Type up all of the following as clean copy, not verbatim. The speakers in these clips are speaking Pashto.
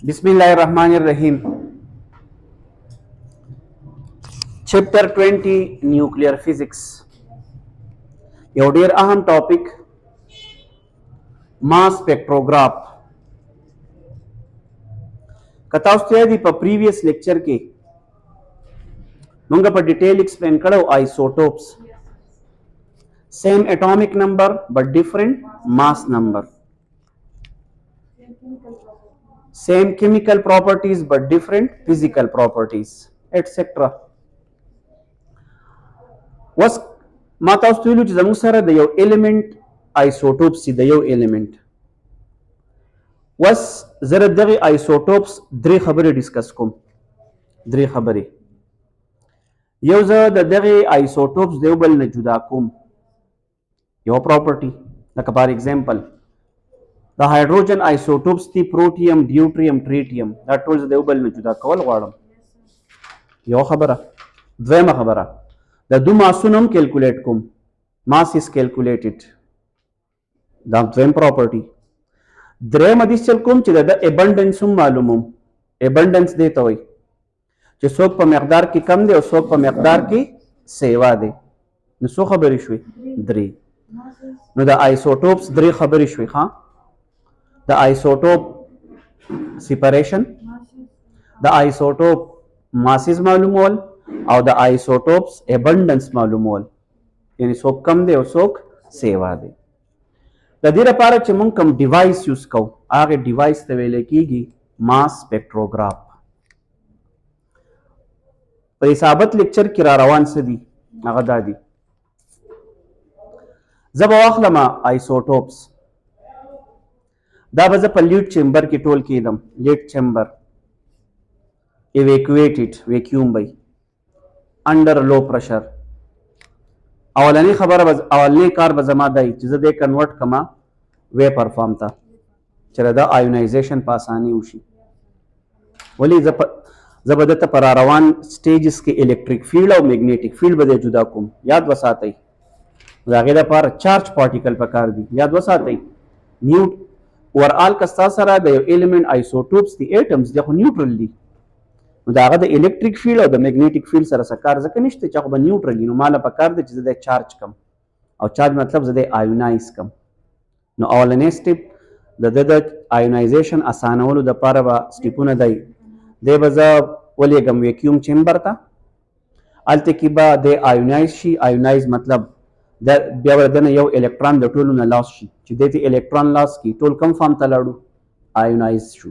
बिस्मिल्लाहिर्रहमानिर्रहीम। Chapter 20 nuclear physics यो डेर अहम टॉपिक मास स्पेक्ट्रोग्राफ कता दी प्रीवियस लेक्चर के मुंगा पर डिटेल एक्सप्लेन करो isotopes same atomic number but different mass number, same chemical properties but different physical properties etcetera. वस माता उस्तुलु च जमु सर द यो एलिमेंट आइसोटोप्स द यो एलिमेंट वस जरा दगे आइसोटोप्स द्रे खबरे डिस्कस कोम द्रे खबरे यो ज दगे आइसोटोप्स देवबल न जुदा कोम यो property like for example the hydrogen isotopes the protium deuterium tritium that was देवबल न जुदा कول غواړم यो खबره دویمه خبره د دو ماسونم کیلکولیټ کوم mass is calculated دا دویم پراپرټي دریم حدیث چل کوم چې د ابندنس معلوموم ابندنس دی ته وي چې څوک په مقدار کې کم دی او څوک په مقدار کې سیوا دی نو څو خبرې شوي درې نو د آیسوټوپس درې خبرې شوي ها د آیسوټوپ سیپریشن د آیسوټوپ ماسز معلومول او د آیسوټوپس ابندنس معلومول یعنی څوک کم دی او څوک سیوا دی د دې لپاره چې مونږ کوم ډیوایس یوز کوو هغه ډیوایس ته ویل کېږي ماس سپیکټروګراف په حسابت لیکچر کې را روان څه دي هغه دا دي زه به واخلم آیسوټوپس دا به زه په لیډ چیمبر کې ټول کېدم لیډ چیمبر evacuated vacuum by under low pressure اولنی خبره اولنی کار به زما دی چې زه دې کنورټ کما ویپر فارم ته چې دا آیونایزیشن په اساني وشي ولی زه به دته پر روان سټیجز کې الیکټریک فیلډ او میګنیټیک فیلډ به جدا کوم یاد وساتئ دا غیر لپاره چارج پارټیکل پکار دي یاد وساتئ نیوټ اورال کستا سره د ایلیمنٹ آیسوټوپس دی ایټمز دغه نیوټرل دي نو دا هغه د الیکټریک فیلډ او د میګنیټیک فیلډ سره سکار ځکه نشته چې هغه نیوټرل دي نو مالا پکار دي چې د چارج کم او چارج مطلب زده آیونایز کم نو اولنی سټیپ د آیونایزیشن اسانولو د پاره به سټیپونه دی د بزا ولېګم ویکیوم چیمبر ته الته کې به د آیونایز شي آیونایز مطلب د بیا ودنه یو الکترون د ټولو نه لاس شي چې د دې الکترون لاس کی ټول کم فارم ته لاړو آیونایز شو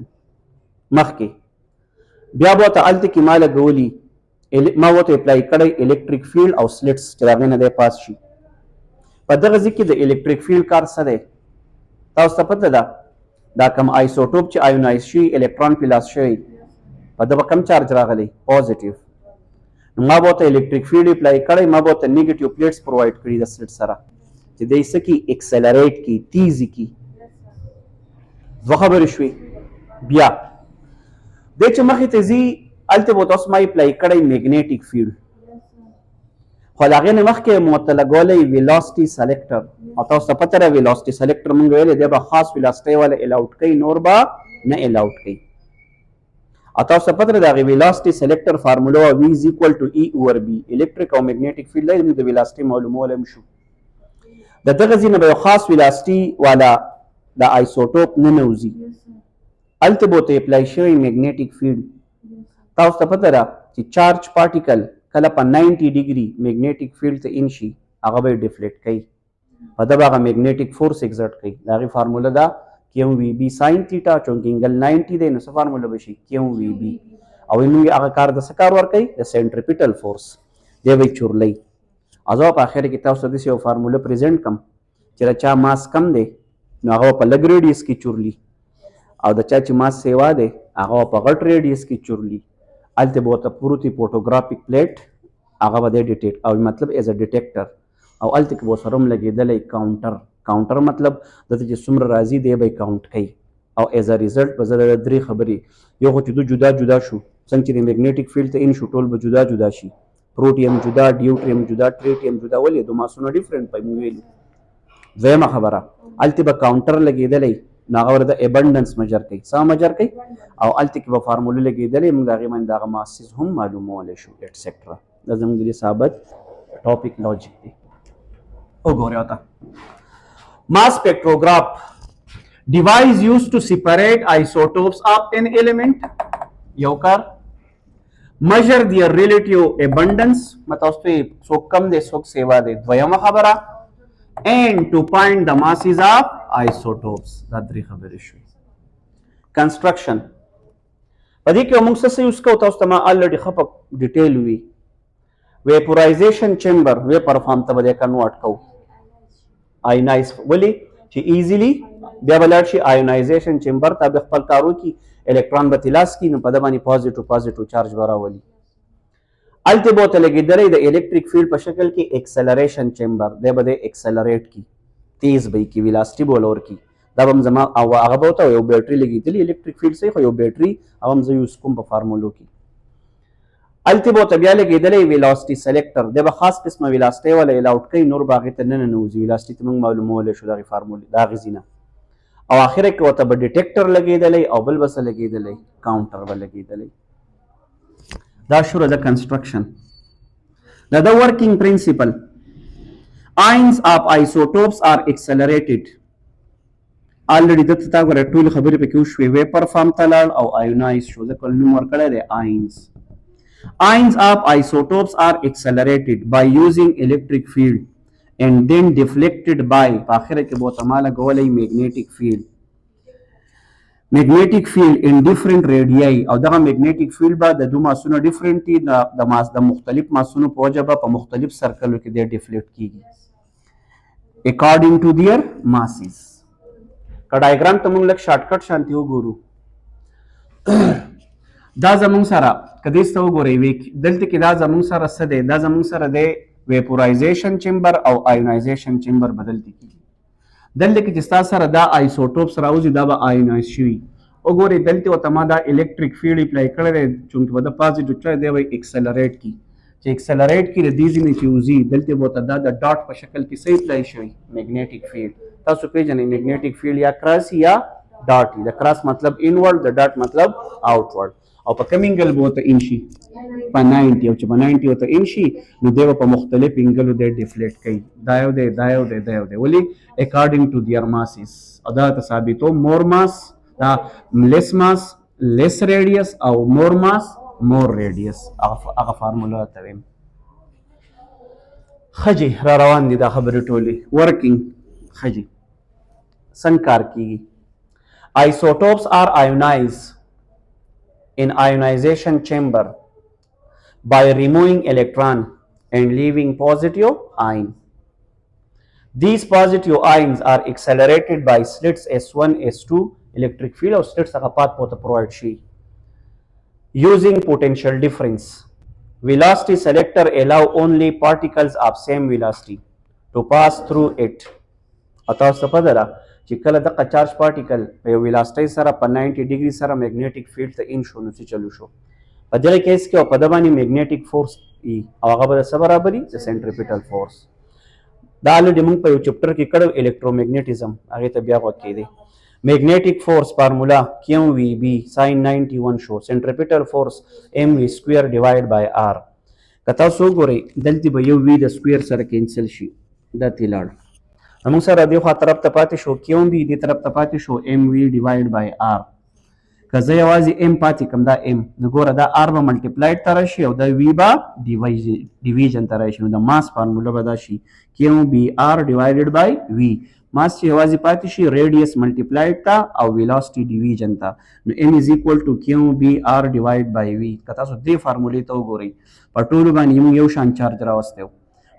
مخکې بیا به ته الته کې مال غولي ما وته اپلای کړی الیکټریک فیلډ او سلټس چې راغی نه د پاس شي په دغه ځکه د الیکټریک فیلډ کار څه دی تاسو ته پته ده دا کم آیسوټوپ چې آیونایز شي الکترون په لاس شي په دغه کم چارج راغلی پوزټیو نو ما به ته الیکټریک فیلډ اپلای کړی ما به ته نیگیټیو پلیټس پرووایډ کړی د سلټ سره چې د ایسه کې ایکسلریټ کی تیزی کی دوه خبرې شوي بیا د چې مخې ته زی الته به تاسو ما اپلای کړی میګنیټیک فیلډ خو د هغې نه مخکې موته لګولی ویلاسټي سلیکټر او تاسو ته پته ده ویلاسټي سلیکټر مونږ ویلی دی به خاص ویلاسټۍ والا الاوټ کوي نور به نه الاوټ کوي او تاسو ته پته ده د هغې ویلاسټي سلیکټر فارموله وه وي از ایکول ټو ای اوور بي الیکټریک او میګنیټیک فیلډ دی موږ د ویلاسټي معلومولی هم شو د دغه ځای نه به یو خاص ویلاسټي والا د آیسوټوپ ننوځي الته به ورته اپلای شوی میګنیټیک فیلډ تاسو ته پته ده چې چارج پارټیکل کله په 90 ډیګري میګنیټیک فیلډ ته ان شي هغه به ډیفلیکټ کوي په دغه هغه میګنیټیک فورس ایگزرټ کوي د هغې فارموله ده کیو وی بي ساین تیټا چونکې انګل 90 دی نو څه فارموله به شي کیو وی بي او موږ هغه کار د څه کار ورکوي د سینټریپیټل فورس دی به چورلی ازو په اخر کې تاسو داسې یو فارموله پریزنټ کم چې د چا ماس کم دی نو هغه په لږ ریډیس کې چورلی او د چا چې ماس سیوا دی هغه په غټ ریډیس کې چورلی الته به ورته پروتي فوټوګرافیک پلیټ هغه به دی ډیټیکټ او مطلب ایز ا ډیټیکټر او الته کې به سره هم لګېدلی کاونټر مطلب دته چې څومره راځي دی به کاونټ کوي او ایز ا ریزلټ به زه د درې خبرې یو خو چې دو جدا جدا شو څنګه چې د میګنیټیک فیلډ ته ان شو ټول به جدا جدا شي پروټیم جدا ډیوټریم جدا ټریټیم جدا ولې دو ماسونه ډیفرنٹ پای مو ویلو دویمه خبره الته به کاونټر لګېدلی نو هغه ورته ابنډنس میجر کوي. څه میجر کوي؟ او الته کې به فارموله لګېدلې، موږ د هغې باندې دغه ماسز هم معلومولی شو ایټسټرا. دا زموږ د دې ثابت ټاپک لاجیک دی. وګورئ ورته Mass spectrograph device used to separate isotopes of an element. یو کار measure their relative abundance، مطلب څوک کم دی څوک سیوا دی. دویمه خبره and to find the masses of isotopes. دا درې خبرې شوې. construction په دې کې موږ څه یوز کوو تاسو ته ما already ښه په ډیټیل وي. vaporization chamber ویپر فارم ته به کنورټ کوو آینایز، ولې چې ایزیلی بیا به لاړ شي آیونایزیشن چیمبر ته، بیا خپل کار وکړي، الکترون به تلاس کړي، نو په ده باندې پازیټیو چارج به راولي. هلته به ورته لګېدلی د الکتریک فیلډ په شکل کې ایکسلریشن چیمبر، دی به دی ایکسلریټ کړي، تیز به یې کړي، ویلاسټي به ولور کړي. دا به هم زما او هغه به ورته یو بیټري لګېدلي الکتریک فیلډ صحیح، خو یو بیټري هغه هم زه یوز کوم په فارمولو کې. هلته به ورته بیا لګېدلی ویلاسټي سلیکټر، دی به خاص قسمه ویلاسټۍ والا الاوټ کوي، نور به هغې ته نه ننوځي. ویلاسټي ته موږ معلومولی شو د هغې فارمولې د هغې ځینه. او اخره کې ورته به ډیټیکټر لګېدلی او بل به څه لګېدلی کاونټر به لګېدلی. دا شوره د کنسټرکشن. دا د ورکینګ پرنسپل ions of isotopes are accelerated. already دلته تا ګوره ټولې خبرې پکې وشوې، ویپر فارم ته لاړ او آیونایز شو، ځکه نوم ورکړی دی ions. Ions of isotopes are accelerated by using electric field and then deflected by په آخره کې به ورته ما لګولی magnetic field. magnetic field in different radii، او دغه magnetic field به د دو ماسونو ډیفرنٹ دي، د مختلف ماسونو په وجه به په مختلف سرکلو کې دی ډیفلیکټ کیږي according to their masses. که ډایګرام ته موږ لږ شارټکټ شانتي وګورو، دا زموږ سره که دې ته وګورئ دلته کې دا زموږ سره څه دی؟ دا زموږ سره دی ویپورایزیشن چیمبر او آیونایزیشن چیمبر بدلته کیږي. دلته کې چې ستا سره دا آیسوټوپس راوځي دا به آیونایز شوي. وګورئ دلته ورته ما دا الکتریک فیلډ اپلای کړی دی، چونکې به د پازیټیو چارج دی به ایکسلریټ کړي، چې ایکسلریټ کړي د دې ځینې چې وځي دلته به ورته دا د ډاټ په شکل کې څه اپلای شوي میګنیټیک فیلډ. تاسو پېژنئ میګنیټیک فیلډ یا کراس یا ډاټ. د کراس مطلب انورډ، د ډاټ مطلب آوټورډ. او په کوم انګل به ورته ان شي؟ په 90. او چې په 90 ورته ان شي نو دی به په مختلف انګلو دی ډیفلیکټ کوي. دا یو دی، دا یو دی، دا یو دی. ولې؟ اکارډینګ ټو دیئر ماسز. او دا ته ثابتو مور ماس دا لیس ماس لیس ریډیس او مور ماس مور ریډیس. هغه فارموله ته ویم. ښه جی را روان دي دا خبرې ټولې. ورکینګ ښه جی څنګه کار کیږي؟ isotopes are ionized in ionization chamber by removing electron and leaving positive ion. These positive ions are accelerated by slits S1, S2 electric field or slits aka path po provide shi using potential difference. Velocity selector allow only particles of same velocity to pass through it. تاسو په دره چې کله د چارج پارټیکل په یو ویلاسټۍ سره په 90 ډیګري سره میګنیټیک فیلډ ته ان شو نو څه چلو شو په دغه کیس کې او په د باندې میګنیټیک فورس ای او هغه به څه برابري د سنټریپیټل فورس. دا الډی موږ په یو چپټر کې کړو الکترومیګنیټیزم، هغه ته بیا وکړې دي. میګنیټیک فورس فارمولا QVB sin 91 شو، سنټریپیټل فورس MV سکوير ډیوایډ بای R. کته سو ګورئ دلته به یو وی د سکوير سره کینسل شي، دا تیلاړ موږ سره دی خو طرف ته پاتې شو QVB، دی طرف ته پاتې شو MV ډیوایډ بای R. که زه یوازې M پاتې کم دا M نو ګوره دا R به ملټیپلایډ ته راشي او دا V به ډیویژن ته راشي، نو د ماس فارموله به دا شي QBR ډیوایډډ بای V. ماس چې یوازې پاتې شي ریډیس ملټیپلایډ ته او ویلاسټي ډیویژن ته، نو M از ایکوال ټو QBR ډیوایډ بای V. که تاسو دې فارمولې ته وګورئ په ټولو باندې موږ یو شان چارج راوستی و،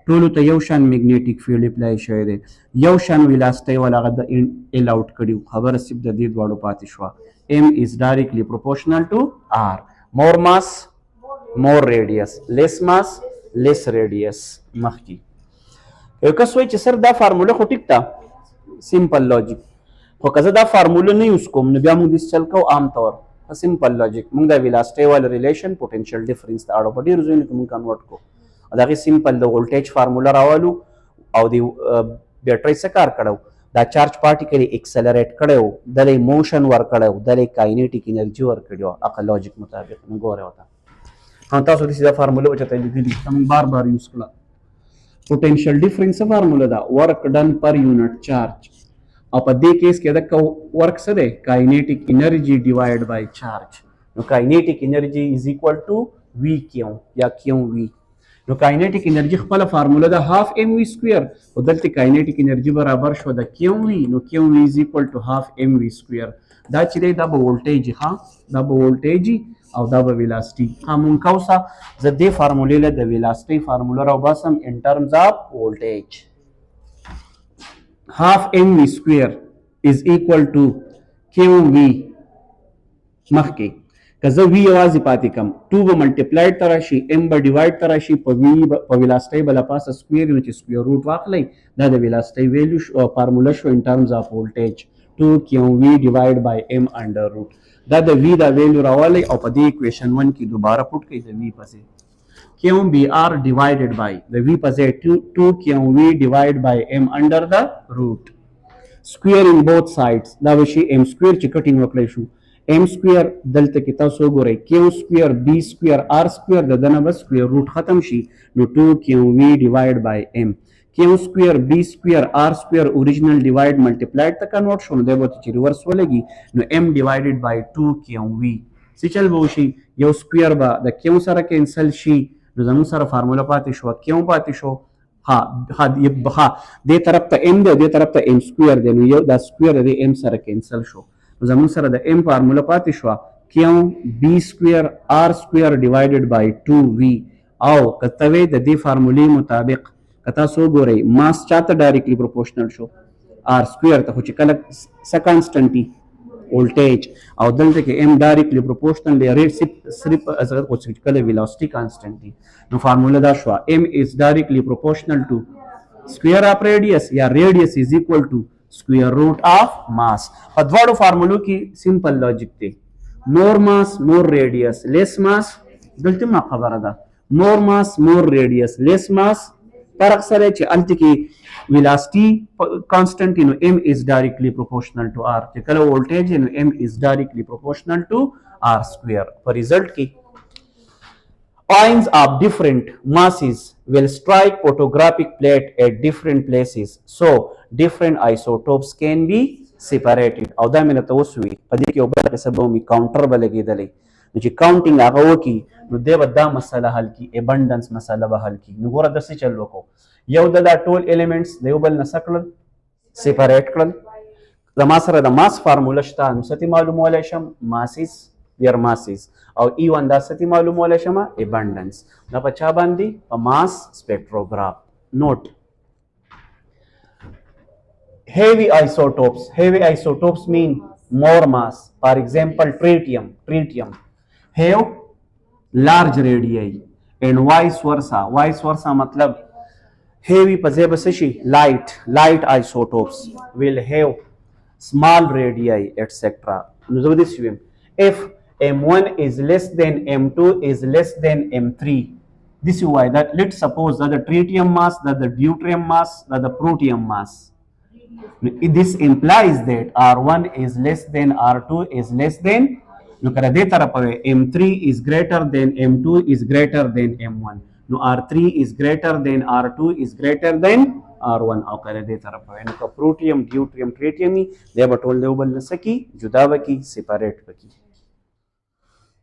ټولو ته یو شان میګنیټیک فیلډ اپلای شوی دی، یو شان ویلاسټۍ والا هغه د ایل آوټ کړي، خبره صرف د دې دواړو پاتې شوه. M is directly proportional to R. More mass more radius، less mass less radius. مخکې یو کس وایي چې سر دا فارموله خو ټیک ده سمپل لاجیک، خو که زه دا فارموله نه یوز کوم نو بیا موږ داسې چل کوو عام طور په سمپل لاجیک موږ د ویلاسټۍ والا ریلیشن پوټینشیل ډفرنس ته اړو په ډېرو ځایونو کې موږ کنورټ کوو. د هغې سمپل د ولټیج فارموله راولو او د بیټرۍ څه کار کړو دا چارج پارټیکل اکسلریټ کړو دلې موشن ور کړو دلې کاینیټیک انرژي ور کړو اقا لوجیک مطابق نو ګوره وتا هم تاسو د سیده فارموله وچته لیکلي هم بار بار یوز کړه potential difference فارموله دا work done per unit charge او په دې کیس کې دا ورک څه دی kinetic energy divided by charge نو kinetic energy is equal to VQ یا QV نو kinetic energy خپل فارموله دا half mv square او دلته kinetic energy برابر شو د QV نو QV is equal to half mv square دا چې دی دا به voltage ها دا به voltage او دا به velocity همون کوسا زه دې فارمولې له د velocity فارموله راو باسم in terms of voltage half mv square is equal to qv مخکې که زه v یوازې پاتې کم 2 به ملټیپلایډ ته راشي m به ډیوایډ ته راشي په velocity به له پاسه سکویر نو چې سکویر روټ واخلئ دا د velocity ویلیو فارموله شو in terms of voltage 2 qv divided by m under root دا د v دا ویلیو راولئ او په دې equation 1 کې دوباره پټ کړئ د v پسې QBR divided by the v پسې 2 qv divided by m under the root square in both sides دا وشي m square چې کټینګ وکړئ شو m square دلته کې تاسو وګورئ q square b square r square د دنه بس square root ختم شي نو 2 qv divided by m q square b square r square original divide multiplied ته کنورټ شو نو دا به چې ریورس ولګي نو m divided by 2 qv څه چل به وشي یو سکویر به د q سره کینسل شي نو زموږ سره فارموله پاتې شو q پاتې شو ها دې طرف ته m دی دې طرف ته m سکویر دی نو یو دا سکویر د m سره کینسل شو نو زموږ سره د m فارموله پاتې شو q b square r square divided by 2v او کتوی د دې فارمولې مطابق کتا سو ګورئ ماس چاته ډایرکټلی پروپورشنل شو r سکویر ته خو چې کله څه کانسټنټي voltage او دلته کې m ډایرکټلی پروپورشنل دی ریټ صرف ازغه خو چې کله velocity constant دی نو فارموله دا شو m is directly proportional to square of radius یا radius is equal to square root of mass په دواړو فارمولو کې سمپل لوجیک دی more mass more radius less mass دلته ما خبره ده more mass more radius less mass فرق سره چې الته کې velocity constant نو m is directly proportional to r چې کله voltage نو m is directly proportional to r square په result کې ions of different masses will strike photographic plate at different places so different isotopes can be separated او دا مې ته وسوي په دې کې یو بل څه به مې کاونټر به لګېدلی نو چې کاونټینګ هغه وکړي نو دی به دا مسله حل کړي ابنډنس مسله به حل کړي نو ګوره داسې چل وکړو یو د دا ټول ایلیمنټس د یو بل نه څه کړل سیپریټ کړل زما سره د ماس فارموله شته نو څه معلومولی شم ماسیس their masses او E1 دا څه معلومولی شم ابنډنس دا په چا باندې په ماس سپیکټروګراف نوٹ heavy isotopes mean more mass for example tritium have large radii and vice versa matlab heavy په ځای به څه شي light isotopes will have small radii etc نو زه به داسې ویم if m1 is less than m2 is less than m3 this is why that let's suppose that the tritium mass that the deuterium mass that the protium mass this implies that r1 is less than r2 is less than نو کله دې طرف m3 is greater than m2 is greater than m1 نو r3 is greater than r2 is greater than r1 او کله دې طرف نو که پروټیم ډیوټریم ټریټیم دی به ټول دیو بل نسکی جدا وکي سیپریټ وکي